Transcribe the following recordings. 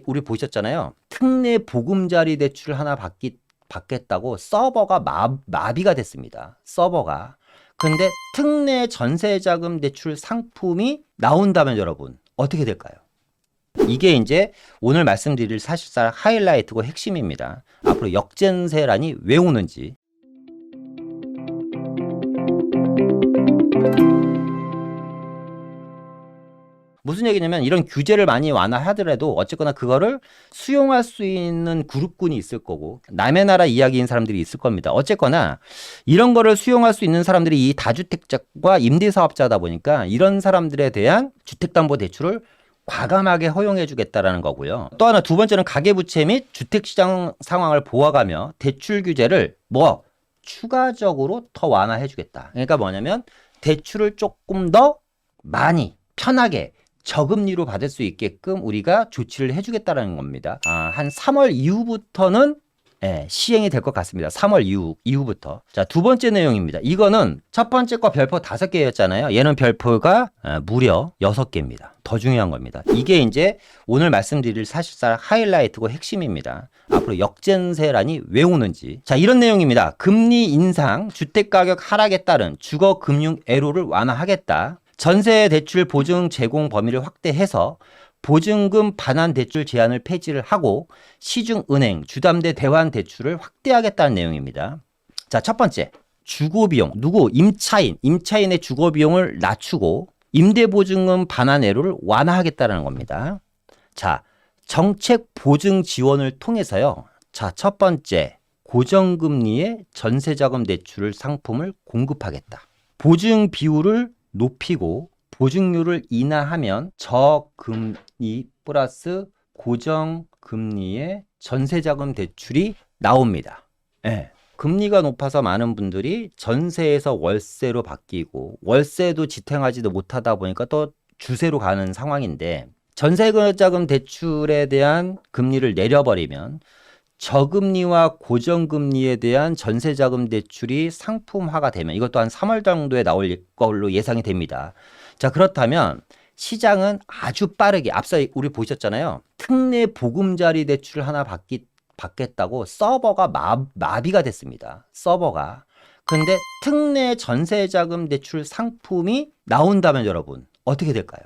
우리 보셨잖아요. 특례 보금자리 대출 하나 받겠다고 서버가 마비가 됐습니다. 서버가. 근데 특례 전세자금 대출 상품이 나온다면 여러분 어떻게 될까요? 이게 이제 오늘 말씀드릴 사실상 하이라이트고 핵심입니다. 앞으로 역전세란이 왜 오는지. 무슨 얘기냐면 이런 규제를 많이 완화하더라도 어쨌거나 그거를 수용할 수 있는 그룹군이 있을 거고 남의 나라 이야기인 사람들이 있을 겁니다. 어쨌거나 이런 거를 수용할 수 있는 사람들이 이 다주택자와 임대사업자다 보니까 이런 사람들에 대한 주택담보대출을 과감하게 허용해 주겠다라는 거고요. 또 하나 두 번째는 가계부채 및 주택시장 상황을 보아가며 대출 규제를 추가적으로 더 완화해 주겠다. 그러니까 뭐냐면 대출을 조금 더 많이 편하게 저금리로 받을 수 있게끔 우리가 조치를 해주겠다는 겁니다. 한 3월 이후부터는 시행이 될 것 같습니다. 3월 이후부터. 자, 두 번째 내용입니다. 이거는 첫 번째 거 별표 5개였잖아요. 얘는 별표가 무려 6개입니다. 더 중요한 겁니다. 이게 이제 오늘 말씀드릴 사실상 하이라이트고 핵심입니다. 앞으로 역전세란이 왜 오는지. 자, 이런 내용입니다. 금리 인상, 주택가격 하락에 따른 주거금융 애로를 완화하겠다. 전세 대출 보증 제공 범위를 확대해서 보증금 반환 대출 제한을 폐지를 하고 시중은행 주담대 대환 대출을 확대하겠다는 내용입니다. 자, 첫 번째. 주거비용. 임차인의 주거비용을 낮추고 임대보증금 반환 애로를 완화하겠다는 겁니다. 자, 정책 보증 지원을 통해서요. 자, 첫 번째. 고정금리의 전세자금 대출 상품을 공급하겠다. 보증 비율을 높이고 보증률을 인하하면 저금리 플러스 고정금리의 전세자금 대출이 나옵니다. 금리가 높아서 많은 분들이 전세에서 월세로 바뀌고 월세도 지탱하지도 못하다 보니까 또 주세로 가는 상황인데 전세자금 대출에 대한 금리를 내려버리면 저금리와 고정금리에 대한 전세자금 대출이 상품화가 되면 이것도 한 3월 정도에 나올 걸로 예상이 됩니다. 자, 그렇다면 시장은 아주 빠르게 앞서 우리 보셨잖아요. 특례 보금자리 대출 하나 받겠다고 서버가 마비가 됐습니다. 서버가. 근데 특례 전세자금 대출 상품이 나온다면 여러분 어떻게 될까요?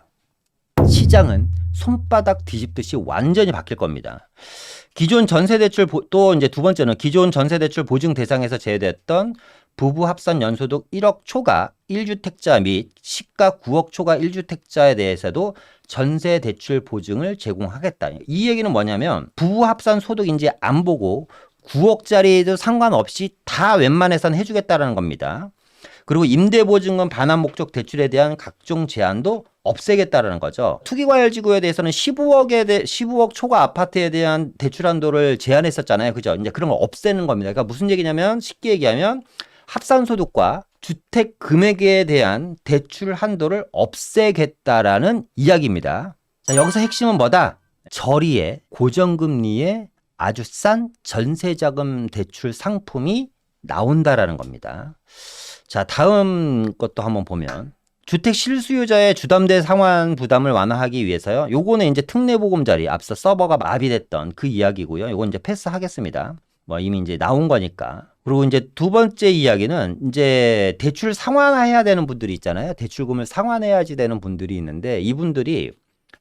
시장은 손바닥 뒤집듯이 완전히 바뀔 겁니다. 기존 전세대출 또 이제 두 번째는 기존 전세대출 보증 대상에서 제외됐던 부부 합산 연소득 1억 초과 1주택자 및 시가 9억 초과 1주택자에 대해서도 전세대출 보증을 제공하겠다. 이 얘기는 뭐냐면 부부 합산 소득인지 안 보고 9억짜리도 상관없이 다 웬만해선 해주겠다는 겁니다. 그리고 임대보증금 반환 목적 대출에 대한 각종 제한도 없애겠다라는 거죠. 투기과열지구에 대해서는 15억 초과 아파트에 대한 대출 한도를 제한했었잖아요. 그죠? 이제 그런 걸 없애는 겁니다. 그러니까 무슨 얘기냐면 쉽게 얘기하면 합산소득과 주택 금액에 대한 대출 한도를 없애겠다라는 이야기입니다. 자, 여기서 핵심은 뭐다? 저리에 고정금리에 아주 싼 전세자금 대출 상품이 나온다라는 겁니다. 자, 다음 것도 한번 보면 주택 실수요자의 주담대 상환 부담을 완화하기 위해서요. 요거는 이제 특례보금자리 앞서 서버가 마비됐던 그 이야기고요. 요건 이제 패스하겠습니다. 이미 이제 나온 거니까. 그리고 이제 두 번째 이야기는 이제 대출 상환해야 되는 분들이 있잖아요. 대출금을 상환해야지 되는 분들이 있는데 이분들이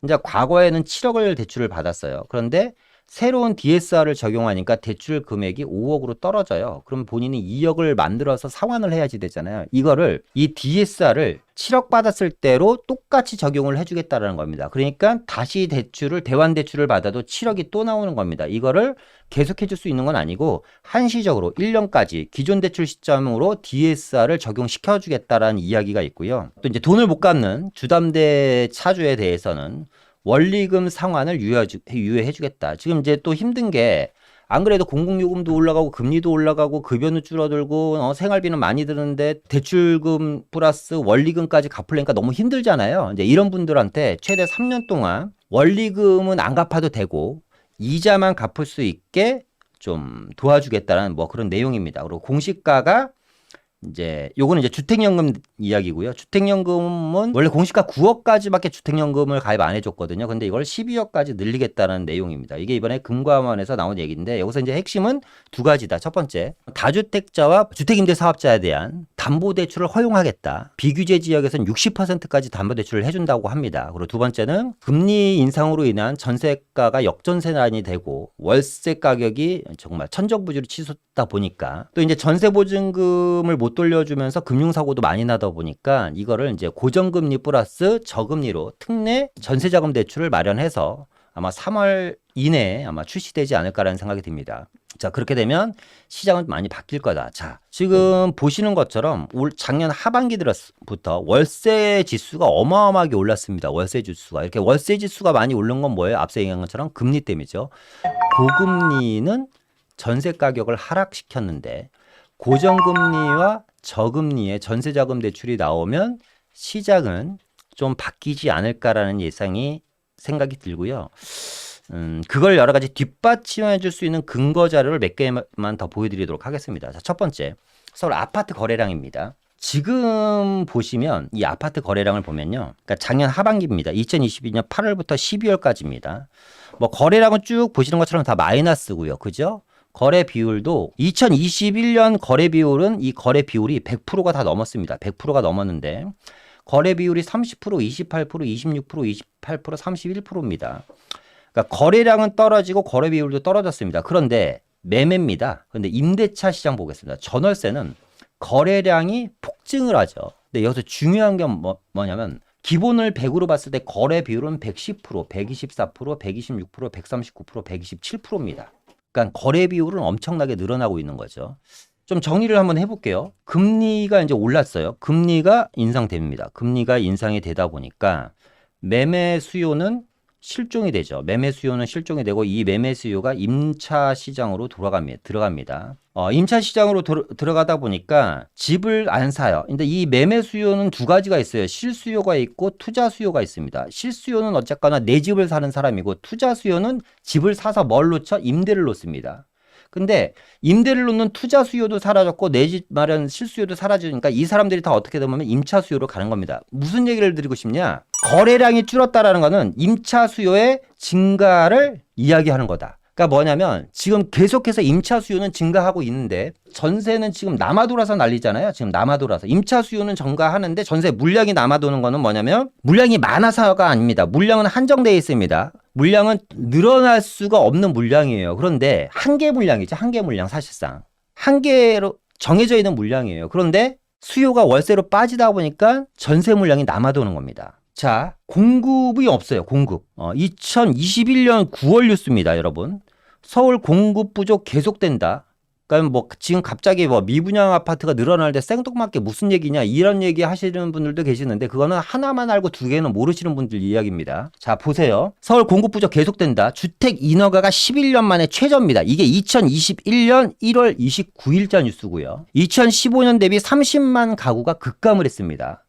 이제 과거에는 7억을 대출을 받았어요. 그런데 새로운 DSR을 적용하니까 대출 금액이 5억으로 떨어져요. 그럼 본인이 2억을 만들어서 상환을 해야지 되잖아요. 이 DSR을 7억 받았을 때로 똑같이 적용을 해주겠다는 겁니다. 그러니까 다시 대환 대출을 받아도 7억이 또 나오는 겁니다. 이거를 계속 해줄 수 있는 건 아니고 한시적으로 1년까지 기존 대출 시점으로 DSR을 적용시켜주겠다라는 이야기가 있고요. 또 이제 돈을 못 갚는 주담대 차주에 대해서는 원리금 상환을 유예해 주겠다. 지금 이제 또 힘든 게 안 그래도 공공요금도 올라가고 금리도 올라가고 급여는 줄어들고 생활비는 많이 드는데 대출금 플러스 원리금까지 갚으려니까 너무 힘들잖아요. 이제 이런 분들한테 최대 3년 동안 원리금은 안 갚아도 되고 이자만 갚을 수 있게 좀 도와주겠다는 그런 내용입니다. 그리고 공시가가 이제 요거는 이제 주택연금 이야기고요. 주택연금은 원래 공시가 9억까지밖에 주택연금을 가입 안 해줬거든요. 근데 이걸 12억까지 늘리겠다는 내용입니다. 이게 이번에 금감원에서 나온 얘기인데 여기서 이제 핵심은 두 가지다. 첫 번째, 다주택자와 주택임대사업자에 대한 담보대출을 허용하겠다. 비규제 지역에서는 60%까지 담보대출을 해준다고 합니다. 그리고 두 번째는 금리 인상으로 인한 전세가가 역전세난이 되고 월세 가격이 정말 천정부지로 치솟다 보니까 또 이제 전세보증금을 못 돌려주면서 금융사고도 많이 나다 보니까 이거를 이제 고정금리 플러스 저금리로 특례 전세자금 대출을 마련해서 아마 3월 이내에 아마 출시되지 않을까라는 생각이 듭니다. 자, 그렇게 되면 시장은 많이 바뀔 거다. 자, 지금 보시는 것처럼 올 작년 하반기 들어부터 월세 지수가 어마어마하게 올랐습니다. 월세 지수가. 이렇게 월세 지수가 많이 오른 건 뭐예요? 앞서 얘기한 것처럼 금리 때문이죠. 고금리는 전세 가격을 하락시켰는데 고정금리와 저금리의 전세자금 대출이 나오면 시장은 좀 바뀌지 않을까라는 생각이 들고요. 그걸 여러 가지 뒷받침해 줄 수 있는 근거 자료를 몇 개만 더 보여드리도록 하겠습니다. 자, 첫 번째, 서울 아파트 거래량입니다. 지금 보시면 이 아파트 거래량을 보면요. 그러니까 작년 하반기입니다. 2022년 8월부터 12월까지입니다. 뭐 거래량은 쭉 보시는 것처럼 다 마이너스고요. 그죠? 거래 비율도 2021년 거래 비율은 이 거래 비율이 100%가 다 넘었습니다. 100%가 넘었는데 거래 비율이 30%, 28%, 26%, 28%, 31%입니다. 그러니까 거래량은 떨어지고 거래 비율도 떨어졌습니다. 그런데 매매입니다. 그런데 임대차 시장 보겠습니다. 전월세는 거래량이 폭증을 하죠. 근데 여기서 중요한 게 뭐냐면 기본을 100으로 봤을 때 거래 비율은 110%, 124%, 126%, 139%, 127%입니다. 그러니까 거래 비율은 엄청나게 늘어나고 있는 거죠. 좀 정리를 한번 해볼게요. 금리가 이제 올랐어요. 금리가 인상됩니다. 금리가 인상이 되다 보니까 매매 수요는 실종이 되죠. 매매 수요는 실종이 되고 이 매매 수요가 임차 시장으로 들어갑니다. 임차 시장으로 들어가다 보니까 집을 안 사요. 근데 이 매매 수요는 두 가지가 있어요. 실수요가 있고 투자 수요가 있습니다. 실수요는 어쨌거나 내 집을 사는 사람이고 투자 수요는 집을 사서 뭘 놓죠? 임대를 놓습니다. 근데 임대를 놓는 투자 수요도 사라졌고 내 집 마련 실수요도 사라지니까 이 사람들이 다 어떻게 되면 임차 수요로 가는 겁니다. 무슨 얘기를 드리고 싶냐? 거래량이 줄었다라는 거는 임차 수요의 증가를 이야기하는 거다. 그러니까 뭐냐면 지금 계속해서 임차 수요는 증가하고 있는데 전세는 지금 남아돌아서 난리잖아요. 지금 남아돌아서 임차 수요는 증가하는데 전세 물량이 남아도는 거는 뭐냐면 물량이 많아서가 아닙니다. 물량은 한정되어 있습니다. 물량은 늘어날 수가 없는 물량이에요. 그런데 한계 물량이죠. 한계 물량 사실상. 한계로 정해져 있는 물량이에요. 그런데 수요가 월세로 빠지다 보니까 전세 물량이 남아도는 겁니다. 자, 공급이 없어요. 공급. 2021년 9월 뉴스입니다, 여러분. 서울 공급 부족 계속된다. 그러니까 뭐 지금 갑자기 뭐 미분양 아파트가 늘어날 때 생뚱맞게 무슨 얘기냐 이런 얘기 하시는 분들도 계시는데 그거는 하나만 알고 두 개는 모르시는 분들 이야기입니다. 자, 보세요. 서울 공급 부족 계속된다. 주택 인허가가 11년 만에 최저입니다. 이게 2021년 1월 29일자 뉴스고요. 2015년 대비 30만 가구가 급감을 했습니다.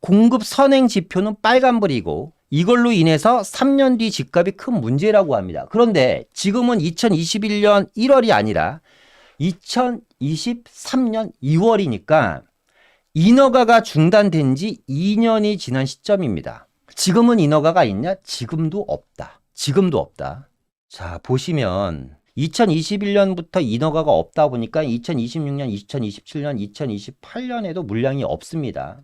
공급 선행 지표는 빨간불이고 이걸로 인해서 3년 뒤 집값이 큰 문제라고 합니다. 그런데 지금은 2021년 1월이 아니라 2023년 2월이니까 인허가가 중단된 지 2년이 지난 시점입니다. 지금은 인허가가 있냐? 지금도 없다. 지금도 없다. 자, 보시면 2021년부터 인허가가 없다 보니까 2026년, 2027년, 2028년에도 물량이 없습니다.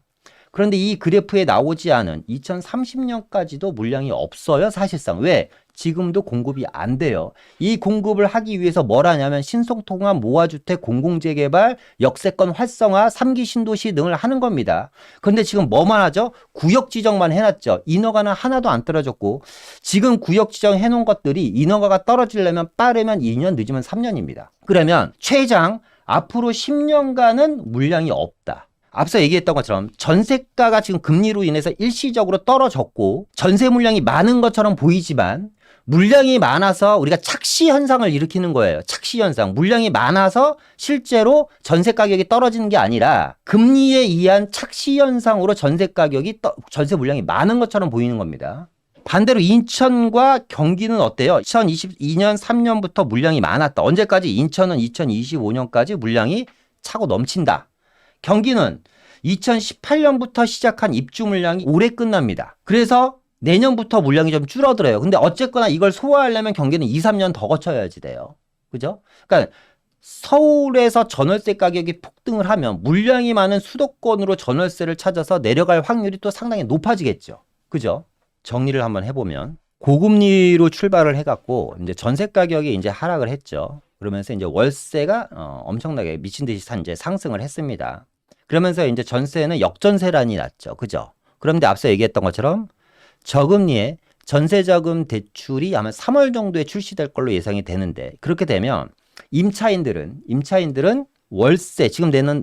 그런데 이 그래프에 나오지 않은 2030년까지도 물량이 없어요. 사실상. 왜? 지금도 공급이 안 돼요. 이 공급을 하기 위해서 뭘 하냐면 신속통합, 모아주택, 공공재개발, 역세권 활성화, 3기 신도시 등을 하는 겁니다. 그런데 지금 뭐만 하죠? 구역 지정만 해놨죠. 인허가는 하나도 안 떨어졌고 지금 구역 지정 해놓은 것들이 인허가가 떨어지려면 빠르면 2년, 늦으면 3년입니다. 그러면 최장 앞으로 10년간은 물량이 없다. 앞서 얘기했던 것처럼 전세가가 지금 금리로 인해서 일시적으로 떨어졌고 전세 물량이 많은 것처럼 보이지만 물량이 많아서 우리가 착시 현상을 일으키는 거예요. 착시 현상. 물량이 많아서 실제로 전세 가격이 떨어지는 게 아니라 금리에 의한 착시 현상으로 전세 물량이 많은 것처럼 보이는 겁니다. 반대로 인천과 경기는 어때요? 2022년 3년부터 물량이 많았다. 언제까지? 인천은 2025년까지 물량이 차고 넘친다. 경기는 2018년부터 시작한 입주 물량이 올해 끝납니다. 그래서 내년부터 물량이 좀 줄어들어요. 근데 어쨌거나 이걸 소화하려면 경기는 2, 3년 더 거쳐야지 돼요. 그죠? 그러니까 서울에서 전월세 가격이 폭등을 하면 물량이 많은 수도권으로 전월세를 찾아서 내려갈 확률이 또 상당히 높아지겠죠. 그죠? 정리를 한번 해보면 고금리로 출발을 해갖고 이제 전세 가격이 이제 하락을 했죠. 그러면서 이제 월세가 엄청나게 미친 듯이 이제 상승을 했습니다. 그러면서 이제 전세는 역전세란이 났죠. 그죠? 그런데 앞서 얘기했던 것처럼 저금리에 전세자금 대출이 아마 3월 정도에 출시될 걸로 예상이 되는데 그렇게 되면 임차인들은 월세,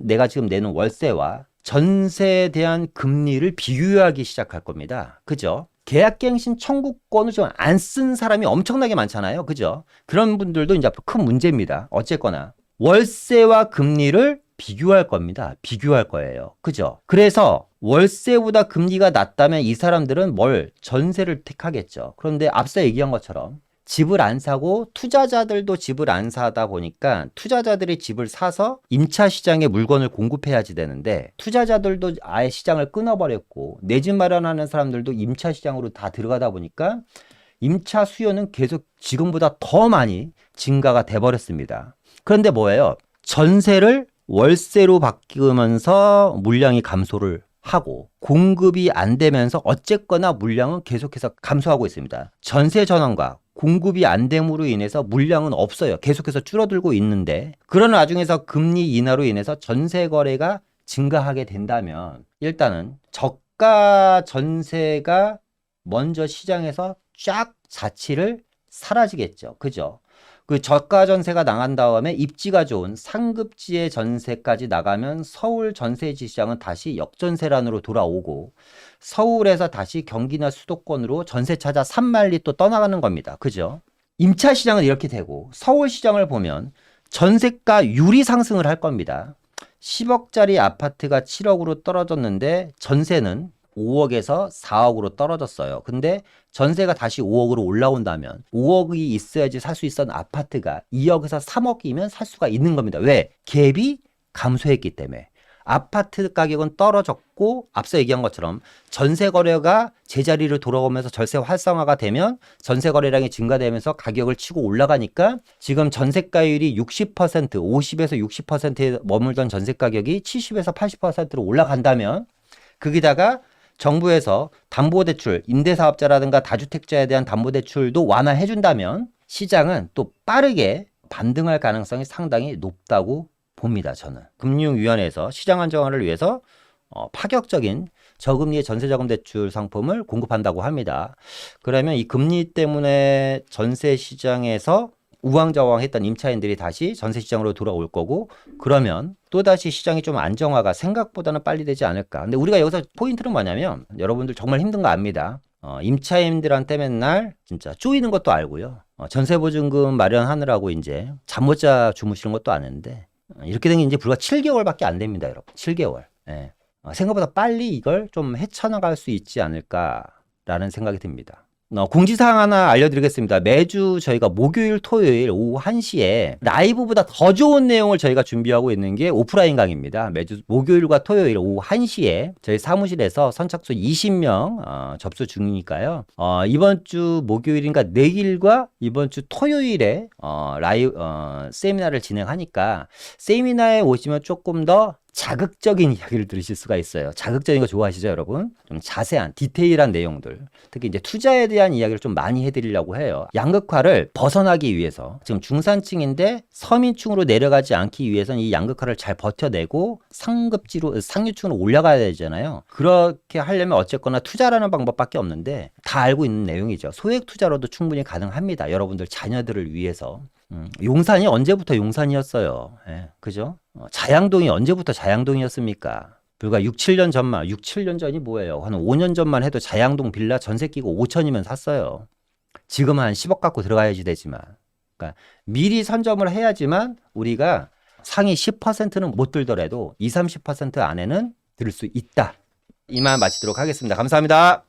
내가 지금 내는 월세와 전세에 대한 금리를 비교하기 시작할 겁니다. 그죠? 계약갱신 청구권을 좀 안 쓴 사람이 엄청나게 많잖아요. 그죠? 그런 분들도 이제 큰 문제입니다. 어쨌거나 월세와 금리를 비교할 겁니다. 비교할 거예요. 그죠? 그래서 월세보다 금리가 낮다면 이 사람들은 전세를 택하겠죠. 그런데 앞서 얘기한 것처럼 집을 안 사고 투자자들도 집을 안 사다 보니까 투자자들이 집을 사서 임차 시장에 물건을 공급해야지 되는데 투자자들도 아예 시장을 끊어버렸고 내 집 마련하는 사람들도 임차 시장으로 다 들어가다 보니까 임차 수요는 계속 지금보다 더 많이 증가가 돼버렸습니다. 그런데 뭐예요? 전세를 월세로 바뀌면서 물량이 감소를 하고 공급이 안 되면서 어쨌거나 물량은 계속해서 감소하고 있습니다. 전세 전환과 공급이 안 됨으로 인해서 물량은 없어요. 계속해서 줄어들고 있는데 그런 와중에서 금리 인하로 인해서 전세 거래가 증가하게 된다면 일단은 저가 전세가 먼저 시장에서 쫙 자취를 사라지겠죠. 그죠? 그 저가 전세가 나간 다음에 입지가 좋은 상급지의 전세까지 나가면 서울 전세지 시장은 다시 역전세란으로 돌아오고 서울에서 다시 경기나 수도권으로 전세 찾아 산만리 또 떠나가는 겁니다. 그죠? 임차 시장은 이렇게 되고 서울 시장을 보면 전세가 유리 상승을 할 겁니다. 10억짜리 아파트가 7억으로 떨어졌는데 전세는 5억에서 4억으로 떨어졌어요. 근데 전세가 다시 5억으로 올라온다면 5억이 있어야지 살 수 있었던 아파트가 2억에서 3억이면 살 수가 있는 겁니다. 왜? 갭이 감소했기 때문에. 아파트 가격은 떨어졌고 앞서 얘기한 것처럼 전세 거래가 제자리로 돌아오면서 전세 활성화가 되면 전세 거래량이 증가되면서 가격을 치고 올라가니까 지금 전세가율이 60%, 50에서 60%에 머물던 전세 가격이 70에서 80%로 올라간다면 거기다가 정부에서 담보대출, 임대사업자라든가 다주택자에 대한 담보대출도 완화해준다면 시장은 또 빠르게 반등할 가능성이 상당히 높다고 봅니다. 저는 금융위원회에서 시장 안정화를 위해서 파격적인 저금리의 전세자금 대출 상품을 공급한다고 합니다. 그러면 이 금리 때문에 전세 시장에서 우왕좌왕했던 임차인들이 다시 전세 시장으로 돌아올 거고 그러면 또다시 시장이 좀 안정화가 생각보다는 빨리 되지 않을까. 근데 우리가 여기서 포인트는 뭐냐면 여러분들 정말 힘든 거 압니다. 임차인들한테 맨날 진짜 쪼이는 것도 알고요. 전세보증금 마련하느라고 이제 잠 못 자 주무시는 것도 아는데 이렇게 된 게 이제 불과 7개월밖에 안 됩니다, 여러분. 7개월. 예. 생각보다 빨리 이걸 좀 헤쳐나갈 수 있지 않을까라는 생각이 듭니다. 공지사항 하나 알려드리겠습니다. 매주 저희가 목요일, 토요일 오후 1시에 라이브보다 더 좋은 내용을 저희가 준비하고 있는 게 오프라인 강의입니다. 매주 목요일과 토요일 오후 1시에 저희 사무실에서 선착순 20명 접수 중이니까요. 이번 주 목요일인가 내일과 이번 주 토요일에 세미나를 진행하니까 세미나에 오시면 조금 더 자극적인 이야기를 들으실 수가 있어요. 자극적인 거 좋아하시죠, 여러분? 좀 자세한, 디테일한 내용들. 특히 이제 투자에 대한 이야기를 좀 많이 해드리려고 해요. 양극화를 벗어나기 위해서 지금 중산층인데 서민층으로 내려가지 않기 위해서는 이 양극화를 잘 버텨내고 상류층으로 올라가야 되잖아요. 그렇게 하려면 어쨌거나 투자라는 방법밖에 없는데 다 알고 있는 내용이죠. 소액 투자로도 충분히 가능합니다. 여러분들 자녀들을 위해서. 용산이 언제부터 용산이었어요. 예, 그죠? 자양동이 언제부터 자양동이었습니까? 불과 6, 7년 전만, 6, 7년 전이 뭐예요? 한 5년 전만 해도 자양동 빌라 전세 끼고 5천이면 샀어요. 지금은 한 10억 갖고 들어가야지 되지만. 그러니까 미리 선점을 해야지만 우리가 상위 10%는 못 들더라도 20, 30% 안에는 들 수 있다. 이만 마치도록 하겠습니다. 감사합니다.